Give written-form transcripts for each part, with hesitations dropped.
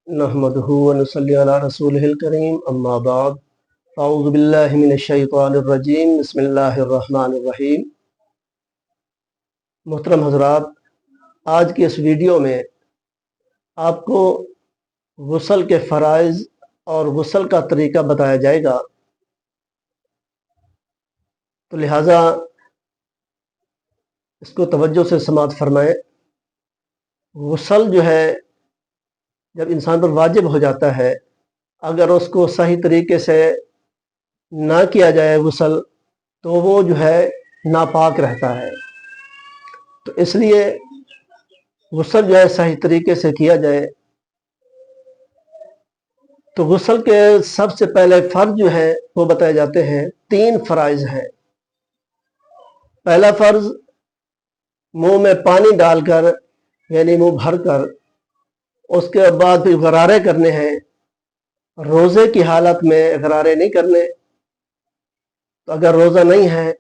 नहमदुहु व नसल्ली अला रसूलिहिल करीम अम्मा बाद अऊज़ु बिल्लाहि मिनश शैतानिर रजीम बिस्मिल्लाहिर रहमानिर रहीम। मोहतरम हज़रात, आज की इस वीडियो में आपको गुस्ल के फ़राइज़ और गुस्ल का तरीका बताया जाएगा, तो लिहाजा इसको तवज्जो से समाअत फरमाएं। गुस्ल जो है जब इंसान पर वाजिब हो जाता है, अगर उसको सही तरीके से ना किया जाए गुस्ल, तो वो जो है नापाक रहता है। तो इसलिए गुस्ल जो है सही तरीके से किया जाए। तो गुस्ल के सबसे पहले फ़र्ज जो है वो बताए जाते हैं। 3 फ़राइज़ हैं। पहला फ़र्ज, मुंह में पानी डालकर यानी मुंह भर कर, उसके बाद फिर गरारे करने हैं। रोज़े की हालत में गरारे नहीं करने। तो अगर रोज़ा नहीं है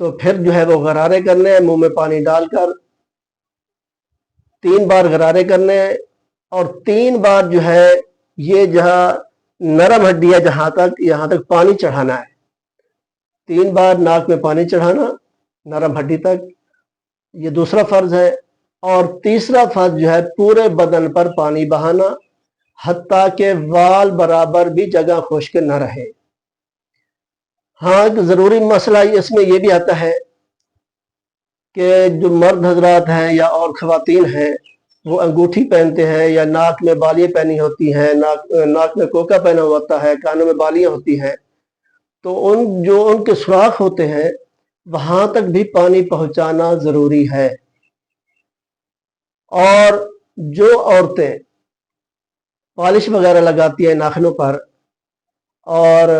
तो फिर जो है वो गरारे करने हैं, मुंह में पानी डालकर 3 बार गरारे करने हैं। और 3 बार जो है ये जहाँ नरम हड्डी है यहाँ तक पानी चढ़ाना है। 3 बार नाक में पानी चढ़ाना नरम हड्डी तक, ये दूसरा फ़र्ज है। और तीसरा फ़र्ज जो है पूरे बदन पर पानी बहाना, हत्ता के वाल बराबर भी जगह खुश्क न रहे। हाँ, एक ज़रूरी मसला इसमें यह भी आता है कि जो मर्द हजरात हैं या और ख़वातीन हैं, वो अंगूठी पहनते हैं या नाक में बालियाँ पहनी होती हैं, नाक में कोका पहना होता है, कानों में बालियाँ होती हैं। तो उनके सुराख होते हैं, वहाँ तक भी पानी पहुँचाना ज़रूरी है। और जो औरतें पॉलिश वगैरह लगाती हैं नाखनों पर और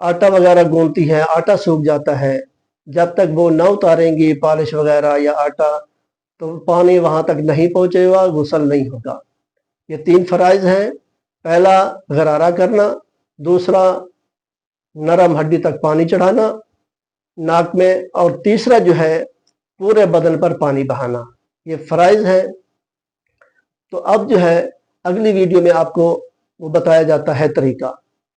आटा वगैरह गूंथती हैं, आटा सूख जाता है, जब तक वो न उतारेंगी पॉलिश वगैरह या आटा, तो पानी वहाँ तक नहीं पहुँचेगा, गुस्ल नहीं होगा। ये 3 फ़राइज़ हैं। पहला गरारा करना, दूसरा नरम हड्डी तक पानी चढ़ाना नाक में, और तीसरा जो है पूरे बदन पर पानी बहाना। ये फ़राइज़ हैं। तो अब जो है अगली वीडियो में आपको वो बताया जाता है तरीका।